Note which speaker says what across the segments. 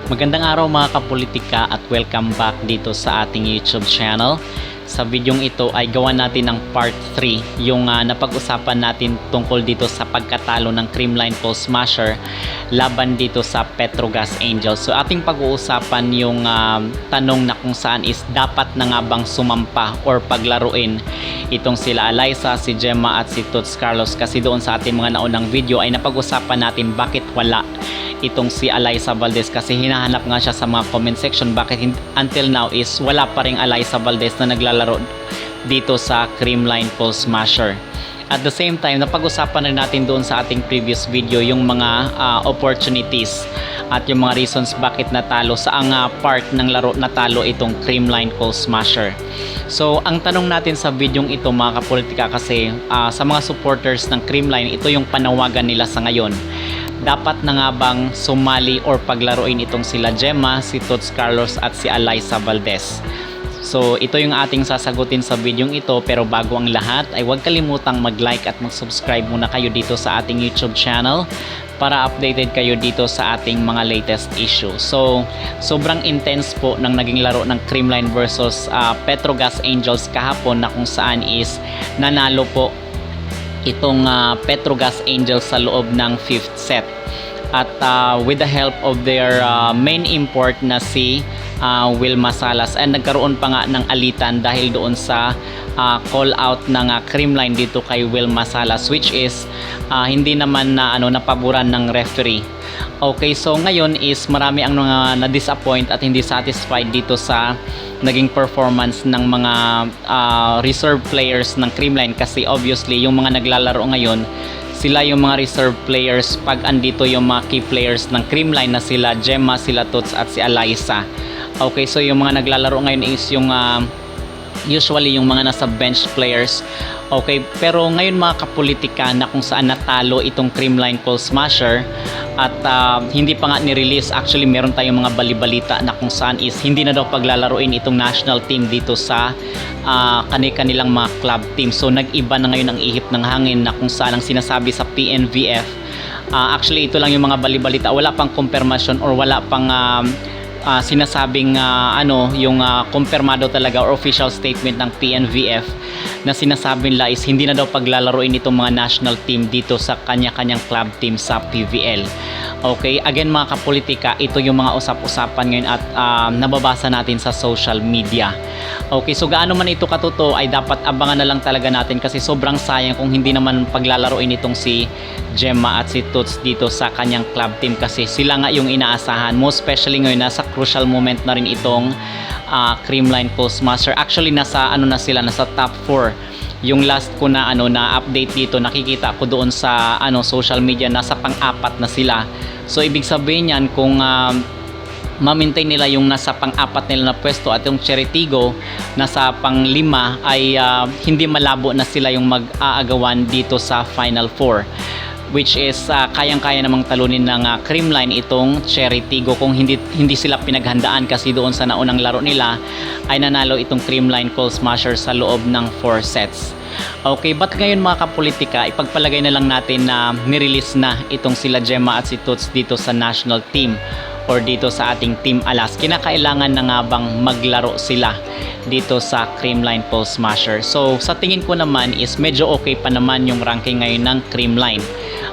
Speaker 1: Magandang araw mga kapolitika at welcome back dito sa ating YouTube channel. Sa videong ito ay gawa natin ng part 3, yung napag-usapan natin tungkol dito sa pagkatalo ng Creamline Pulse Smasher laban dito sa Petrogas Angels. So ating pag-uusapan yung tanong na kung saan is dapat na nga bang sumampa or paglaruin itong sila Alyssa, si Gemma at si Toots Carlos, kasi doon sa ating mga naunang video ay napag-usapan natin bakit wala itong si Alyssa Valdez, kasi hinahanap nga siya sa mga comment section bakit until now is wala pa ring Alyssa Valdez na naglalaro dito sa Creamline Pulse Smasher. At the same time, napag-usapan rin natin doon sa ating previous video yung mga opportunities at yung mga reasons bakit natalo sa part ng laro natalo itong Creamline Pulse Smasher. So ang tanong natin sa videong ito mga kapolitika, kasi sa mga supporters ng Creamline, ito yung panawagan nila sa ngayon. Dapat na nga bang sumali or paglaruin itong sila Gemma, si Toots Carlos at si Alyssa Valdez? So ito yung ating sasagutin sa videong ito, pero bago ang lahat ay huwag kalimutang mag-like at mag-subscribe muna kayo dito sa ating YouTube channel para updated kayo dito sa ating mga latest issue. So sobrang intense po ng naging laro ng Creamline versus Petrogas Angels kahapon, na kung saan is nanalo po itong Petrogas Angels sa loob ng 5th set. At with the help of their main import na si Wilma Salas, ay nagkaroon pa nga ng alitan dahil doon sa call out ng Creamline dito kay Wilma Salas, which is hindi naman na napaboran ng referee. Okay, so ngayon is marami ang mga na-disappoint at hindi satisfied dito sa naging performance ng mga reserve players ng Creamline, kasi obviously yung mga naglalaro ngayon, sila yung mga reserve players pag andito yung mga key players ng Creamline na sila Gemma, sila Toots at si Alyssa. Okay, so yung mga naglalaro ngayon is yung usually yung mga nasa bench players. Okay, pero ngayon mga kapolitika, na kung saan natalo itong Creamline Pulse Smasher at hindi pa nga ni-release, actually meron tayong mga balibalita na kung saan is hindi na daw paglalaruin itong national team dito sa kanilang mga club team. So nag-iba na ngayon ang ihip ng hangin, na kung saan ang sinasabi sa PNVF, actually ito lang yung mga balibalita, wala pang confirmation or wala pang sinasabing yung kumpirmado talaga or official statement ng PNVF na sinasabi nila is hindi na daw paglalaroin itong mga national team dito sa kanya-kanyang club team sa PVL. Okay, again mga kapolitika, ito yung mga usap-usapan ngayon at nababasa natin sa social media. Okay, so gaano man ito katotoo ay dapat abangan na lang talaga natin, kasi sobrang sayang kung hindi naman paglalaroin itong si Gemma at si Toots dito sa kanyang club team, kasi sila nga yung inaasahan, most especially ngayon nasa crucial moment na rin itong Creamline Pulse Smasher. Actually nasa na sila, nasa top 4. Yung last ko na na update dito, nakikita ko doon sa social media, nasa pang-4 na sila. So ibig sabihin yan, kung ma-maintain nila yung nasa pang-4 nila na pwesto at yung Cheritigo nasa pang-5, ay hindi malabo na sila yung mag-aagawan dito sa Final 4, which is kayang-kaya namang talunin ng Creamline itong Cheritigo kung hindi sila pinaghandaan, kasi doon sa naunang laro nila ay nanalo itong Creamline Pulse Smasher sa loob ng 4 sets. Okay, but ngayon mga kapolitika, ipagpalagay na lang natin na nirelease na itong sila Gemma at si Toots dito sa national team or dito sa ating Team Alas. Kinakailangan na nga bang maglaro sila dito sa Creamline Pulse Smasher? So sa tingin ko naman is medyo okay pa naman yung ranking ngayon ng Creamline.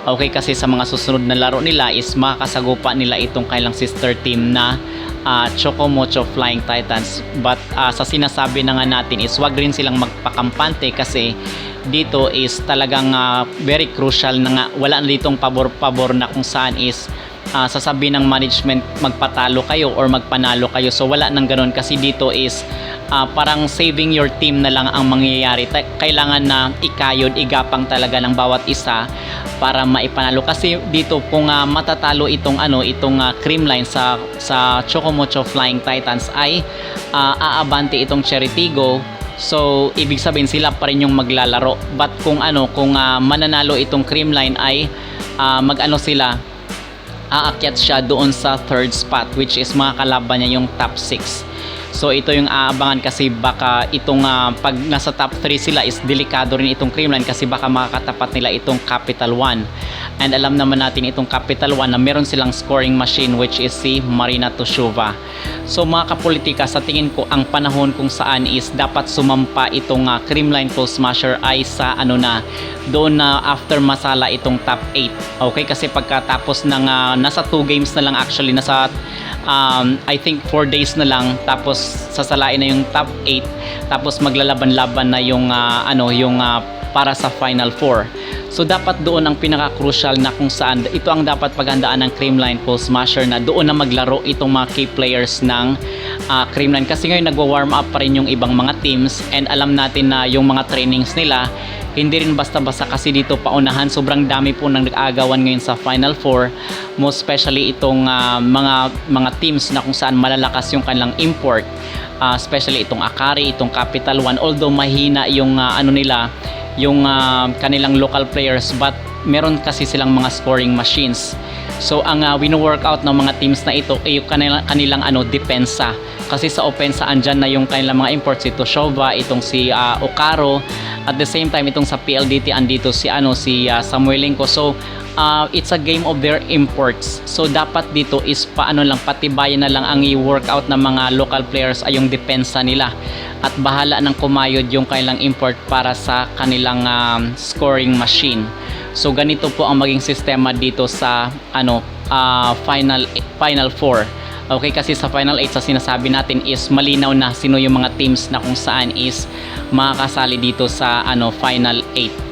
Speaker 1: Okay, kasi sa mga susunod na laro nila is makakasagupa nila itong kailang sister team na Chocomocho Flying Titans. But sa sinasabi na nga natin is wag rin silang magpakampante, kasi dito is talagang very crucial na nga, wala na ditong pabor-pabor na kung saan is sasabihin ng management magpatalo kayo or magpanalo kayo. So wala nang ganun, kasi dito is parang saving your team na lang ang mangyayari. Kailangan na ikayod, igapang talaga ng bawat isa para maipanalo, kasi dito kung matatalo itong Creamline sa Chocomocho Flying Titans ay aabante itong Cheritigo. So ibig sabihin sila pa rin yung maglalaro. But kung mananalo itong Creamline ay sila, aakyat siya doon sa 3rd spot, which is makakalaban niya yung top 6. So ito yung aabangan, kasi baka itong pag nasa top 3 sila is delikado rin itong Creamline, kasi baka makakatapat nila itong Capital One. And alam naman natin itong Capital One na meron silang scoring machine, which is si Marina Tushova. So mga kapolitika, sa tingin ko ang panahon kung saan is dapat sumampa itong Creamline Close Smasher ay sa doon na after masala itong top 8. Okay, kasi pagkatapos ng nasa 2 games na lang, actually nasa I think 4 days na lang, tapos sasalain na yung top 8, tapos maglalaban-laban na yung para sa Final 4. So dapat doon ang pinaka-crucial na kung saan ito ang dapat paghandaan ng Creamline Close Smasher, na doon na maglaro itong mga key players ng Creamline, kasi ngayon nagwa-warm up pa rin yung ibang mga teams, and alam natin na yung mga trainings nila hindi rin basta-basta, kasi dito paunahan sobrang dami po nang nag-aagawan ngayon sa Final 4, most especially itong mga teams na kung saan malalakas yung kanilang import, especially itong Akari, itong Capital One, although mahina yung yung kanilang local players, but meron kasi silang mga scoring machines. So ang wino-workout ng mga teams na ito ay yung kanilang depensa, kasi sa opensa andyan na yung kanilang mga imports, si Tushova, itong si Okaro, at the same time itong sa PLDT andito si Samuelenko. So it's a game of their imports. So dapat dito is patibayan na lang ang i-workout ng mga local players ay yung depensa nila, at bahala ng kumayod yung kanilang import para sa kanilang scoring machine. So ganito po ang maging sistema dito sa Final 4. Okay, kasi sa Final 8 sa sinasabi natin is malinaw na sino yung mga teams na kung saan is makakasali dito sa Final 8.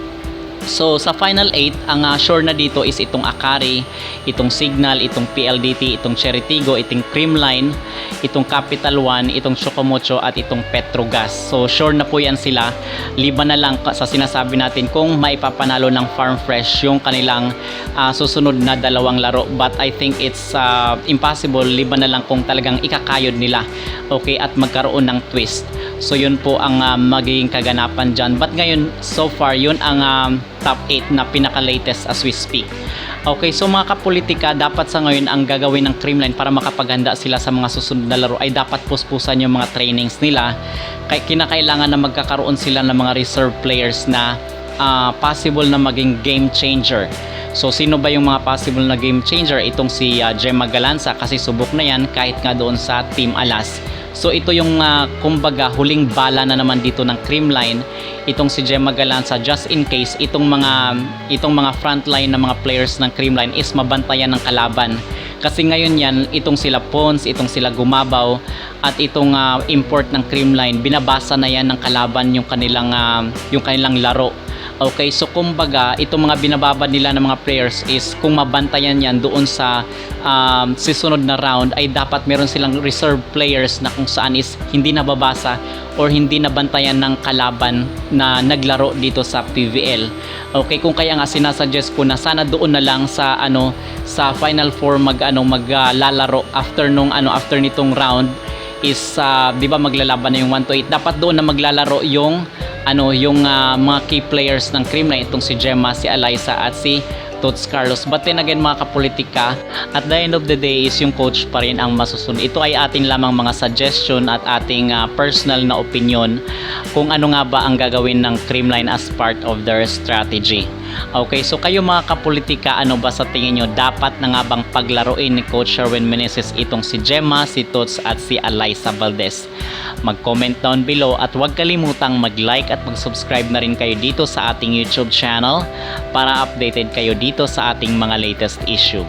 Speaker 1: So sa Final 8, ang sure na dito is itong Akari, itong Signal, itong PLDT, itong Cheritigo, itong Creamline, itong Capital One, itong Chocomocho, at itong Petrogas. So sure na po yan sila, liban na lang sa sinasabi natin kung maipapanalo ng Farm Fresh yung kanilang susunod na dalawang laro, but I think it's impossible, liban na lang kung talagang ikakayod nila, okay, at magkaroon ng twist. So yun po ang magiging kaganapan dyan, but ngayon so far yun ang top 8 na pinaka-latest as we speak. Okay, so mga kapolitika, dapat sa ngayon ang gagawin ng Creamline para makapaghanda sila sa mga susunod na laro ay dapat puspusan yung mga trainings nila. Kinakailangan na magkakaroon sila ng mga reserve players na possible na maging game changer. So sino ba yung mga possible na game changer? Itong si Gemma Galanza, kasi subok na yan kahit nga doon sa Team Alas. So ito yung kumbaga huling bala na naman dito ng Creamline, itong si Gemma Galanza, just in case itong mga frontline na mga players ng Creamline is mabantayan ng kalaban. Kasi ngayon yan, itong sila Pons, itong sila Gumabaw, at itong import ng Creamline, binabasa na yan ng kalaban yung kanilang laro. Okay, so kumbaga itong mga binababad nila ng mga players is kung mabantayan yan doon sa susunod na round, ay dapat meron silang reserve players na kung saan is hindi nababasa or hindi nabantayan ng kalaban na naglaro dito sa PVL. Okay, kung kaya nga sinasuggest ko na sana doon na lang sa sa Final 4 maglalaro after nitong round is di ba maglalaban na yung 1-8, dapat doon na maglalaro yung mga key players ng Creamline, itong si Gemma, si Eliza, at si Tots Carlos. But then again mga kapolitika, at the end of the day is yung coach pa rin ang masusunod. Ito ay atin lamang mga suggestion at ating personal na opinion kung ano nga ba ang gagawin ng Creamline as part of their strategy. Okay, so kayo mga kapolitika, ano ba sa tingin nyo? Dapat na nga bang paglaruin ni Coach Sherwin Meneses itong si Gemma, si Tots, at si Eliza Valdez? Mag-comment down below, at huwag kalimutang mag-like at mag-subscribe na rin kayo dito sa ating YouTube channel para updated kayo dito sa ating mga latest issue.